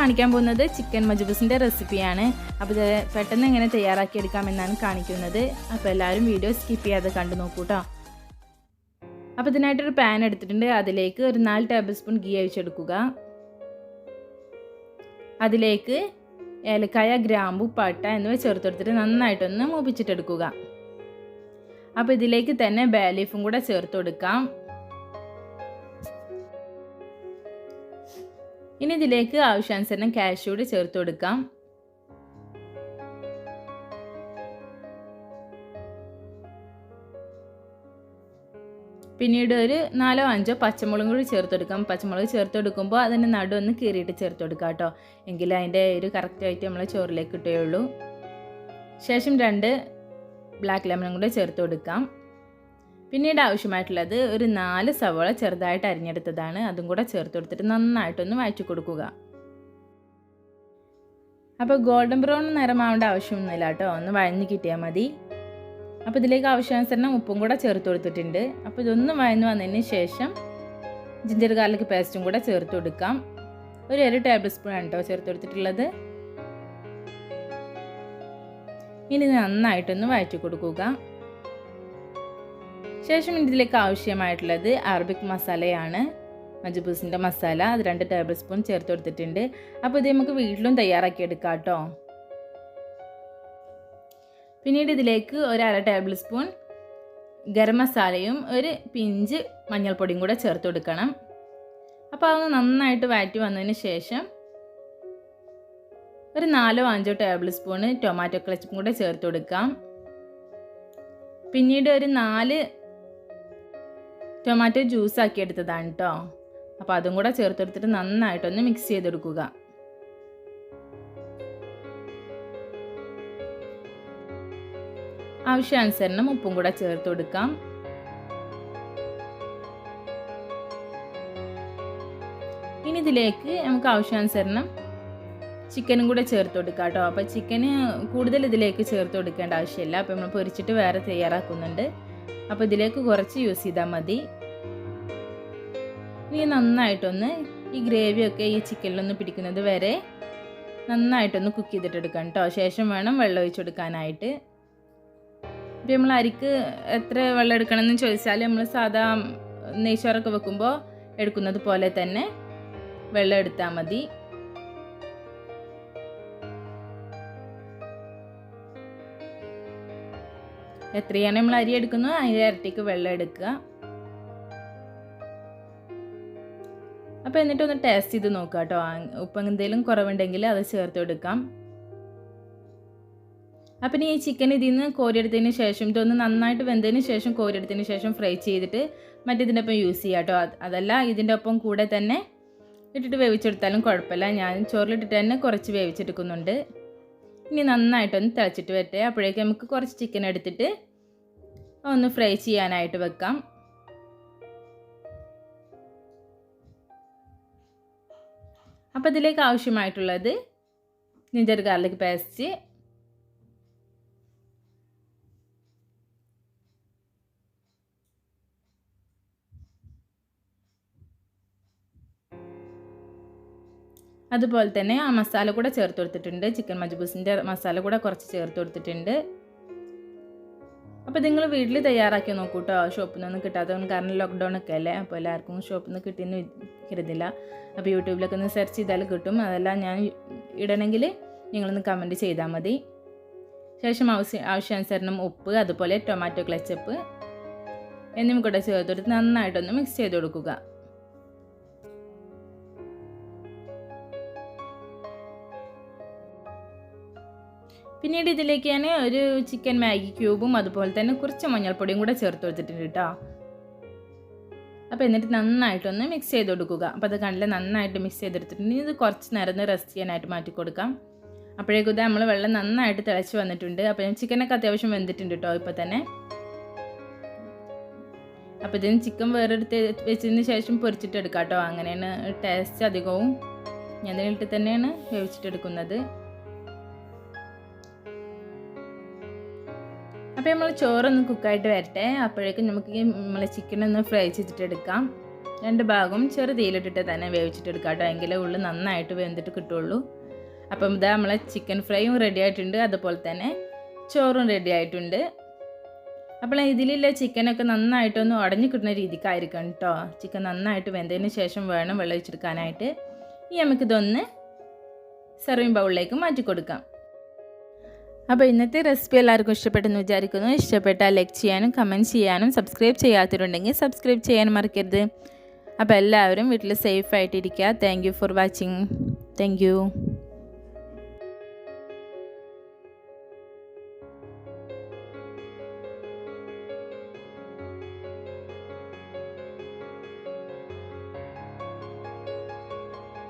കാണിക്കാൻ പോകുന്നത് ചിക്കൻ മജ്ബൂസിൻ്റെ റെസിപ്പിയാണ്. അപ്പോൾ ഇത് പെട്ടെന്ന് എങ്ങനെ തയ്യാറാക്കിയെടുക്കാമെന്നാണ് കാണിക്കുന്നത്. അപ്പോൾ എല്ലാവരും വീഡിയോ സ്കിപ്പ് ചെയ്യാതെ കണ്ടു നോക്കൂ കേട്ടോ. അപ്പോൾ ഇതിനായിട്ടൊരു പാൻ എടുത്തിട്ടുണ്ട്. അതിലേക്ക് ഒരു 4 ടേബിൾ സ്പൂൺ ഗീ ഒഴിച്ചെടുക്കുക. അതിലേക്ക് ഏലക്കായ, ഗ്രാമ്പു, പട്ട എന്നിവ ചേർത്തെടുത്തിട്ട് നന്നായിട്ടൊന്ന് മൂപ്പിച്ചിട്ടെടുക്കുക. അപ്പോൾ ഇതിലേക്ക് തന്നെ ബേ ലീഫും കൂടെ ചേർത്ത് കൊടുക്കാം. ഇനി ഇതിലേക്ക് ആവശ്യാനുസരണം കാഷ്യൂ കൂടി ചേർത്ത് കൊടുക്കാം. പിന്നീട് ഒരു 4-5 പച്ചമുളകും കൂടി ചേർത്ത് കൊടുക്കാം. പച്ചമുളക് ചേർത്ത് കൊടുക്കുമ്പോൾ അതിൻ്റെ നടുവൊന്ന് കീറിയിട്ട് ചേർത്ത് കൊടുക്കാം കേട്ടോ. എങ്കിൽ അതിൻ്റെ ഒരു കറക്റ്റായിട്ട് നമ്മൾ ചോറിലേക്ക് കിട്ടുകയുള്ളൂ. ശേഷം 2 ബ്ലാക്ക് ലെമണും കൂടെ ചേർത്ത് കൊടുക്കാം. പിന്നീട് ആവശ്യമായിട്ടുള്ളത് ഒരു 4 സവോള ചെറുതായിട്ട് അരിഞ്ഞെടുത്തതാണ്. അതും കൂടെ ചേർത്ത് കൊടുത്തിട്ട് നന്നായിട്ടൊന്ന് വഴറ്റി കൊടുക്കുക. അപ്പോൾ ഗോൾഡൻ ബ്രൗൺ നിറമാവേണ്ട ആവശ്യമൊന്നുമില്ല കേട്ടോ, ഒന്ന് വഴഞ്ഞ് കിട്ടിയാൽ മതി. അപ്പോൾ ഇതിലേക്ക് ആവശ്യാനുസരണം ഉപ്പും കൂടെ ചേർത്ത് കൊടുത്തിട്ടുണ്ട്. അപ്പോൾ ഇതൊന്ന് വഴന്ന് വന്നതിന് ശേഷം ജിഞ്ചർ ഗാർലിക് പേസ്റ്റും കൂടെ ചേർത്ത് കൊടുക്കാം. ഒരു 1 ടേബിൾ സ്പൂൺ ആണ് കേട്ടോ ചേർത്ത് കൊടുത്തിട്ടുള്ളത്. ഇനി നന്നായിട്ടൊന്ന് വഴറ്റി കൊടുക്കുക. ശേഷം ഇതിലേക്ക് ആവശ്യമായിട്ടുള്ളത് അറബിക് മസാലയാണ്, മജ്ബൂസിൻ്റെ മസാല. അത് 2 ടേബിൾ സ്പൂൺ ചേർത്ത് കൊടുത്തിട്ടുണ്ട്. അപ്പോൾ ഇത് നമുക്ക് വീട്ടിലും തയ്യാറാക്കിയെടുക്കാം കേട്ടോ. പിന്നീട് ഇതിലേക്ക് ഒരു 1/2 ടേബിൾ സ്പൂൺ ഗരം മസാലയും ഒരു പിഞ്ച് മഞ്ഞൾപ്പൊടിയും കൂടെ ചേർത്ത് കൊടുക്കണം. അപ്പോൾ അതൊന്ന് നന്നായിട്ട് വഴറ്റി വന്നതിന് ശേഷം ഒരു 4-5 ടേബിൾ സ്പൂണ് ടൊമാറ്റോ കെച്ചപ്പും കൂടെ ചേർത്ത് കൊടുക്കാം. പിന്നീട് ഒരു 4 ടൊമാറ്റോ ജ്യൂസ് ആക്കി എടുത്തതാണ് കേട്ടോ. അപ്പോൾ അതും കൂടെ ചേർത്ത് കൊടുത്തിട്ട് നന്നായിട്ടൊന്ന് മിക്സ് ചെയ്തെടുക്കുക. ആവശ്യാനുസരണം ഉപ്പും കൂടെ ചേർത്ത് കൊടുക്കാം. ഇനി ഇതിലേക്ക് നമുക്ക് ആവശ്യാനുസരണം ചിക്കനും കൂടെ ചേർത്ത് കൊടുക്കാം കേട്ടോ. അപ്പോൾ ചിക്കന് കൂടുതൽ ഇതിലേക്ക് ചേർത്ത് കൊടുക്കേണ്ട ആവശ്യമില്ല. അപ്പോൾ നമ്മൾ പൊരിച്ചിട്ട് വേറെ തയ്യാറാക്കുന്നുണ്ട്. അപ്പോൾ ഇതിലേക്ക് കുറച്ച് യൂസ് ചെയ്താൽ മതി. ഇനി നന്നായിട്ടൊന്ന് ഈ ഗ്രേവിയൊക്കെ ഈ ചിക്കനിലൊന്ന് പിടിക്കുന്നത് വരെ നന്നായിട്ടൊന്ന് കുക്ക് ചെയ്തിട്ടെടുക്കാം കേട്ടോ. ശേഷം വേണം വെള്ളം ഒഴിച്ച് കൊടുക്കാനായിട്ട്. ഇപ്പോൾ നമ്മൾ അരിക്ക് എത്ര വെള്ളം എടുക്കണമെന്ന് ചോദിച്ചാൽ നമ്മൾ സാധാ നെയ്ച്ചോറൊക്കെ വെക്കുമ്പോൾ എടുക്കുന്നത് പോലെ തന്നെ വെള്ളം എടുത്താൽ മതി. എത്രയാണ് നമ്മൾ അരി എടുക്കുന്നത് അതിൻ്റെ ഇരട്ടിക്ക് വെള്ളം എടുക്കുക. അപ്പോൾ എന്നിട്ടൊന്ന് ടേസ്റ്റ് ചെയ്ത് നോക്കുക കേട്ടോ. ഉപ്പ് എന്തെങ്കിലും കുറവുണ്ടെങ്കിൽ അത് ചേർത്ത് കൊടുക്കാം. അപ്പം ഈ ചിക്കൻ ഇതിൽ നിന്ന് കോരിയെടുത്തതിന് ശേഷം ഇതൊന്ന് നന്നായിട്ട് വെന്തതിന് ശേഷം കോരിയെടുത്തതിന് ശേഷം ഫ്രൈ ചെയ്തിട്ട് മറ്റേതിൻ്റെ ഒപ്പം യൂസ് ചെയ്യാം കേട്ടോ. അതല്ല ഇതിൻ്റെ ഒപ്പം കൂടെ തന്നെ ഇട്ടിട്ട് വേവിച്ചെടുത്താലും കുഴപ്പമില്ല. ഞാൻ ചോറിലിട്ടിട്ട് തന്നെ കുറച്ച് വേവിച്ചെടുക്കുന്നുണ്ട്. ഇനി നന്നായിട്ടൊന്ന് തിളച്ചിട്ട് വരട്ടെ. അപ്പോഴേക്കും നമുക്ക് കുറച്ച് ചിക്കൻ എടുത്തിട്ട് ഒന്ന് ഫ്രൈ ചെയ്യാനായിട്ട് വെക്കാം. അപ്പോൾ ഇതിലേക്ക് ആവശ്യമായിട്ടുള്ളത് ജിഞ്ചർ ഗാർലിക് പേസ്റ്റ്, അതുപോലെ തന്നെ ആ മസാല കൂടെ ചേർത്ത് കൊടുത്തിട്ടുണ്ട്. ചിക്കൻ മജ്ബൂസിൻ്റെ മസാല കൂടെ കുറച്ച് ചേർത്ത് കൊടുത്തിട്ടുണ്ട്. അപ്പോൾ നിങ്ങൾ വീട്ടിൽ തയ്യാറാക്കി നോക്കൂ കേട്ടോ. ഷോപ്പിൽ നിന്നൊന്നും കിട്ടാത്തതുകൊണ്ട്, കാരണം ലോക്ക്ഡൗൺ ഒക്കെ അല്ലേ. അപ്പോൾ എല്ലാവർക്കും ഷോപ്പിൽ നിന്ന് കിട്ടിയെന്ന് കരുതില്ല. അപ്പോൾ യൂട്യൂബിലൊക്കെ ഒന്ന് സെർച്ച് ചെയ്താൽ കിട്ടും. അതെല്ലാം ഞാൻ ഇടണമെങ്കിൽ നിങ്ങളൊന്ന് കമൻറ്റ് ചെയ്താൽ മതി. ശേഷം ആവശ്യാനുസരണം ഉപ്പ്, അതുപോലെ ടൊമാറ്റോ കെച്ചപ്പ് എന്നിവ കൂടെ ചേർത്തെടുത്ത് നന്നായിട്ടൊന്ന് മിക്സ് ചെയ്ത് കൊടുക്കുക. പിന്നീട് ഇതിലേക്ക് ഞാൻ ഒരു ചിക്കൻ മാഗി ക്യൂബും അതുപോലെ തന്നെ കുറച്ച് മഞ്ഞൾപ്പൊടിയും കൂടെ ചേർത്ത് കൊടുത്തിട്ടുണ്ട് കേട്ടോ. അപ്പോൾ എന്നിട്ട് നന്നായിട്ടൊന്ന് മിക്സ് ചെയ്ത് കൊടുക്കുക. അപ്പോൾ അത് കണ്ടില്ല, നന്നായിട്ട് മിക്സ് ചെയ്തെടുത്തിട്ടുണ്ട്. ഇത് കുറച്ച് നേരം റെസ്റ്റ് ചെയ്യാനായിട്ട് മാറ്റി കൊടുക്കാം. അപ്പോഴേക്കും ഇത് നമ്മൾ വെള്ളം നന്നായിട്ട് തിളച്ച് വന്നിട്ടുണ്ട്. അപ്പോൾ ചിക്കനൊക്കെ അത്യാവശ്യം വെന്തിട്ടുണ്ട് കേട്ടോ ഇപ്പോൾ തന്നെ. അപ്പോൾ ഇതിന് ചിക്കൻ വേറെടുത്ത് വെച്ചതിന് ശേഷം പൊരിച്ചിട്ടെടുക്കാം കേട്ടോ. അങ്ങനെയാണ് ടേസ്റ്റ് അധികവും. ഞാൻ ഇതിലിട്ട് തന്നെയാണ് വേവിച്ചിട്ടെടുക്കുന്നത്. അപ്പോൾ നമ്മൾ ചോറൊന്ന് കുക്കായിട്ട് വരട്ടെ. അപ്പോഴേക്കും നമുക്ക് നമ്മൾ ചിക്കനൊന്ന് ഫ്രൈ ചെയ്തിട്ടെടുക്കാം. രണ്ട് ഭാഗവും ചെറു തീയിലിട്ടിട്ട് തന്നെ വേവിച്ചിട്ടെടുക്കാം കേട്ടോ, എങ്കിലേ ഉള്ളു നന്നായിട്ട് വെന്തിട്ട് കിട്ടുള്ളൂ. അപ്പം ഇതാ നമ്മളെ ചിക്കൻ ഫ്രൈയും റെഡി ആയിട്ടുണ്ട്, അതുപോലെ തന്നെ ചോറും റെഡി ആയിട്ടുണ്ട്. അപ്പോൾ ഇതിലുള്ള ചിക്കനൊക്കെ നന്നായിട്ടൊന്ന് ഉടഞ്ഞു കിട്ടുന്ന രീതിക്കായിരിക്കണം കേട്ടോ. ചിക്കൻ നന്നായിട്ട് വെന്തതിന് ശേഷം വേണം വെള്ളം ഒഴിച്ചെടുക്കാനായിട്ട്. ഇനി നമുക്കിതൊന്ന് സെർവിങ് ബൗളിലേക്ക് മാറ്റി കൊടുക്കാം. അപ്പോൾ ഇന്നത്തെ റെസിപ്പി എല്ലാവർക്കും ഇഷ്ടപ്പെട്ടെന്ന് വിചാരിക്കുന്നു. ഇഷ്ടപ്പെട്ടാൽ ലൈക്ക് ചെയ്യാനും കമൻറ്റ് ചെയ്യാനും സബ്സ്ക്രൈബ് ചെയ്യാത്തവരുണ്ടെങ്കിൽ സബ്സ്ക്രൈബ് ചെയ്യാനും മറക്കരുത്. അപ്പോൾ എല്ലാവരും വീട്ടിൽ സേഫായിട്ടിരിക്കുക. Thank you for watching. Thank U.